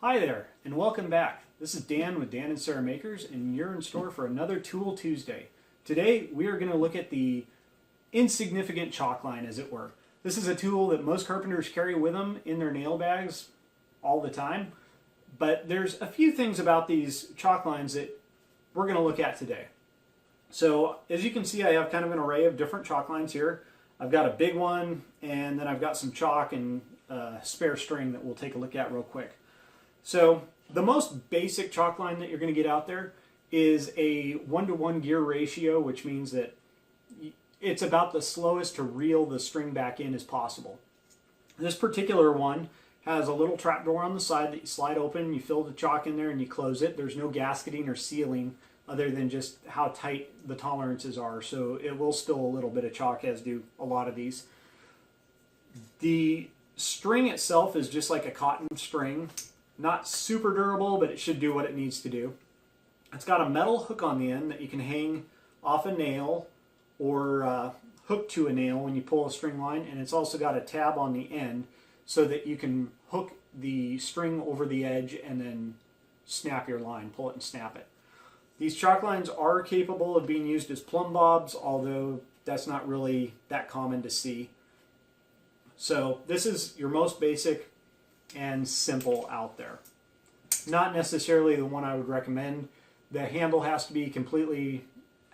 Hi there, and welcome back. This is Dan with Dan and Sarah Makers, and you're in store for another Tool Tuesday. Today, we are going to look at the insignificant chalk line, as it were. This is a tool that most carpenters carry with them in their nail bags all the time, but there's a few things about these chalk lines that we're going to look at today. So, as you can see, I have kind of an array of different chalk lines here. I've got a big one, and then I've got some chalk and spare string that we'll take a look at real quick. So the most basic chalk line that you're going to get out there is a 1-to-1 gear ratio, which means that it's about the slowest to reel the string back in as possible. This particular one has a little trap door on the side that you slide open, you fill the chalk in there and you close it. There's no gasketing or sealing other than just how tight the tolerances are, so it will spill a little bit of chalk, as do a lot of these. The string itself is just like a cotton string. Not super durable, but it should do what it needs to do. It's got a metal hook on the end that you can hang off a nail or hook to a nail when you pull a string line, and it's also got a tab on the end so that you can hook the string over the edge and then snap your line, pull it and snap it. These chalk lines are capable of being used as plumb bobs, although that's not really that common to see. So this is your most basic and simple out there. Not necessarily the one I would recommend. The handle has to be completely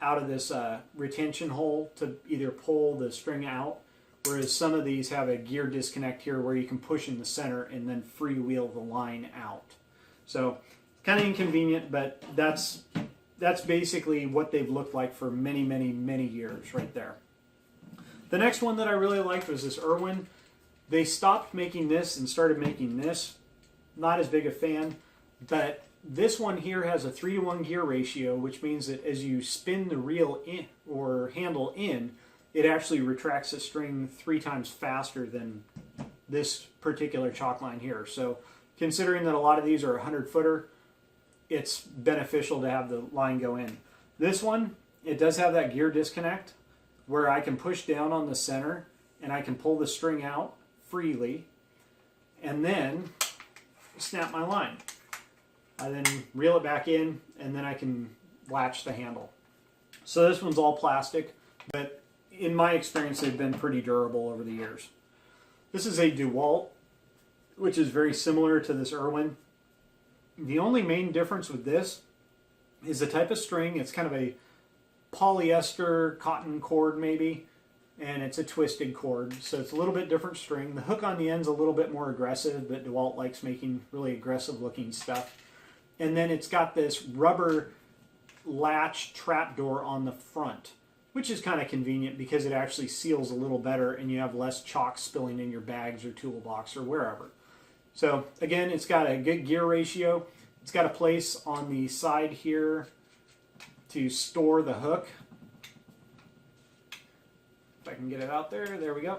out of this retention hole to either pull the string out, whereas some of these have a gear disconnect here where you can push in the center and then freewheel the line out. So kind of inconvenient, but that's basically what they've looked like for many, many, many years right there. The next one that I really liked was this Irwin. They stopped making this and started making this. Not as big a fan, but this one here has a 3-to-1 gear ratio, which means that as you spin the reel in or handle in, it actually retracts the string 3 times faster than this particular chalk line here. So considering that a lot of these are 100-footer, it's beneficial to have the line go in. This one, it does have that gear disconnect where I can push down on the center and I can pull the string out freely and then snap my line. I then reel it back in and then I can latch the handle. So this one's all plastic, but in my experience they've been pretty durable over the years. This is a DeWalt, which is very similar to this Irwin. The only main difference with this is the type of string. It's kind of a polyester cotton cord maybe, and it's a twisted cord, so it's a little bit different string. The hook on the end's a little bit more aggressive, but DeWalt likes making really aggressive looking stuff. And then it's got this rubber latch trap door on the front, which is kind of convenient because it actually seals a little better and you have less chalk spilling in your bags or toolbox or wherever. So again, it's got a good gear ratio. It's got a place on the side here to store the hook. If I can get it out there we go.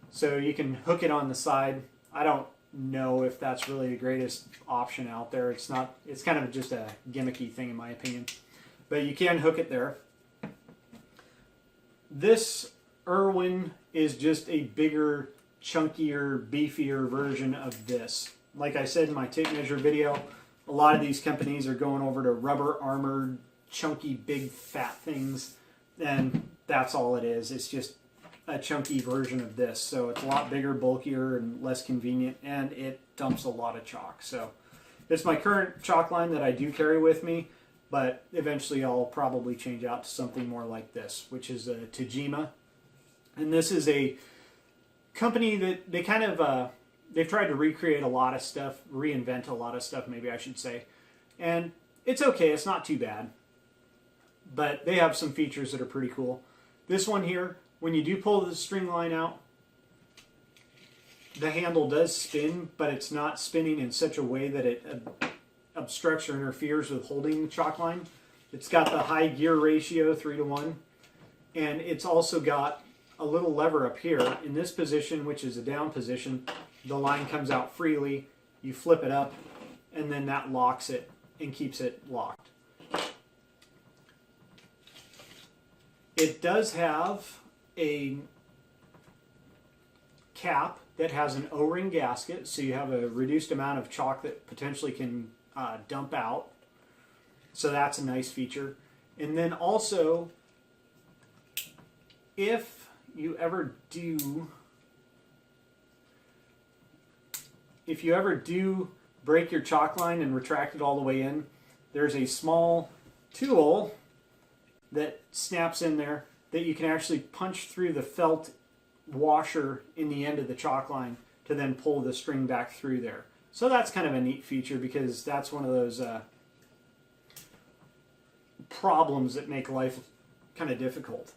So you can hook it on the side. I don't know if that's really the greatest option out there. It's not. It's kind of just a gimmicky thing in my opinion. But you can hook it there. This Irwin is just a bigger, chunkier, beefier version of this. Like I said in my tape measure video, a lot of these companies are going over to rubber armored, chunky, big, fat things, and that's all it is. It's just a chunky version of this. So it's a lot bigger, bulkier, and less convenient, and it dumps a lot of chalk. So it's my current chalk line that I do carry with me, but eventually I'll probably change out to something more like this, which is a Tajima. And this is a company that they kind of, they've tried to recreate a lot of stuff, reinvent a lot of stuff, maybe I should say. And it's okay, it's not too bad. But they have some features that are pretty cool. This one here, when you do pull the string line out, the handle does spin, but it's not spinning in such a way that it obstructs or interferes with holding the chalk line. It's got the high gear ratio, 3-to-1, and it's also got a little lever up here. In this position, which is a down position, the line comes out freely. You flip it up, and then that locks it and keeps it locked. It does have a cap that has an O-ring gasket, so you have a reduced amount of chalk that potentially can dump out. So that's a nice feature. And then also, if you ever do break your chalk line and retract it all the way in, there's a small tool that snaps in there that you can actually punch through the felt washer in the end of the chalk line to then pull the string back through there. So that's kind of a neat feature, because that's one of those problems that make life kind of difficult.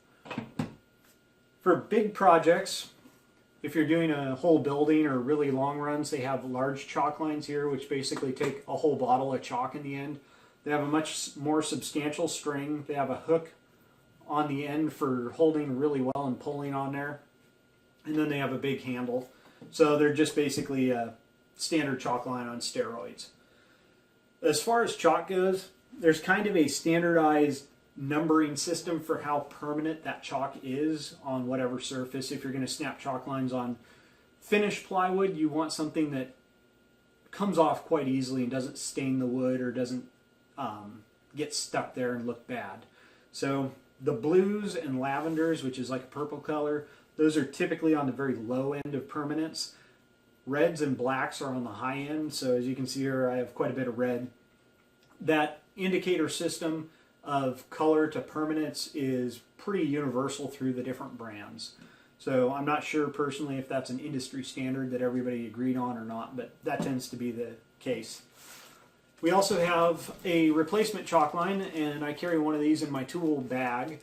For big projects, if you're doing a whole building or really long runs, they have large chalk lines here, which basically take a whole bottle of chalk in the end. They have a much more substantial string. They have a hook on the end for holding really well and pulling on there. And then they have a big handle. So they're just basically a standard chalk line on steroids. As far as chalk goes, there's kind of a standardized numbering system for how permanent that chalk is on whatever surface. If you're going to snap chalk lines on finished plywood, you want something that comes off quite easily and doesn't stain the wood or doesn't get stuck there and look bad. So the blues and lavenders, which is like a purple color, those are typically on the very low end of permanence. Reds and blacks are on the high end. So as you can see here, I have quite a bit of red. That indicator system of color to permanence is pretty universal through the different brands. So I'm not sure personally if that's an industry standard that everybody agreed on or not, but that tends to be the case. We also have a replacement chalk line, and I carry one of these in my tool bag.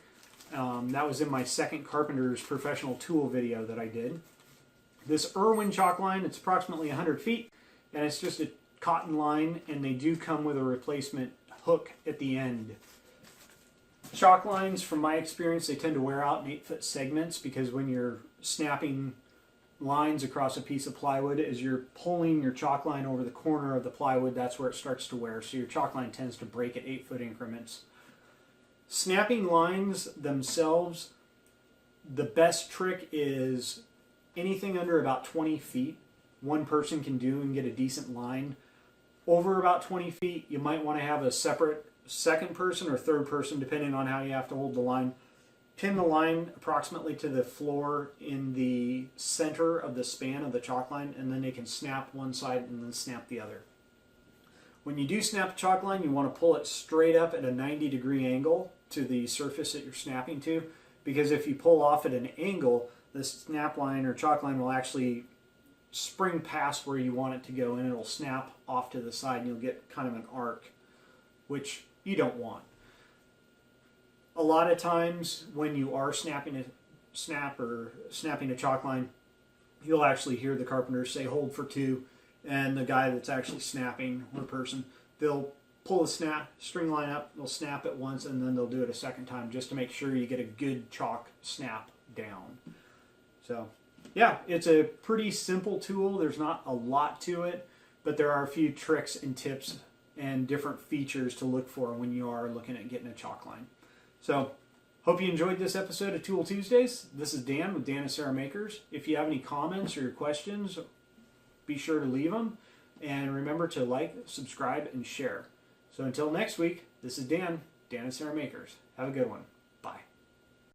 That was in my second Carpenter's professional tool video that I did. This Irwin chalk line, it's approximately 100 feet, and it's just a cotton line, and they do come with a replacement hook at the end. Chalk lines, from my experience, they tend to wear out in 8-foot segments, because when you're snapping lines across a piece of plywood, as you're pulling your chalk line over the corner of the plywood, that's where it starts to wear. So your chalk line tends to break at 8-foot increments. Snapping lines themselves, the best trick is anything under about 20 feet, one person can do and get a decent line. Over about 20 feet, you might want to have a separate second person or third person, depending on how you have to hold the line. Pin the line approximately to the floor in the center of the span of the chalk line, and then they can snap one side and then snap the other. When you do snap a chalk line, you want to pull it straight up at a 90-degree angle to the surface that you're snapping to, because if you pull off at an angle, the snap line or chalk line will actually spring past where you want it to go, and it'll snap off to the side, and you'll get kind of an arc, which you don't want. A lot of times when you are snapping a chalk line, you'll actually hear the carpenters say hold for two, and the guy that's actually snapping, or person, they'll pull the string line up, they'll snap it once, and then they'll do it a second time just to make sure you get a good chalk snap down. So yeah, it's a pretty simple tool. There's not a lot to it, but there are a few tricks and tips and different features to look for when you are looking at getting a chalk line. So, hope you enjoyed this episode of Tool Tuesdays. This is Dan with Dan and Sarah Makers. If you have any comments or questions, be sure to leave them. And remember to like, subscribe, and share. So until next week, this is Dan and Sarah Makers. Have a good one.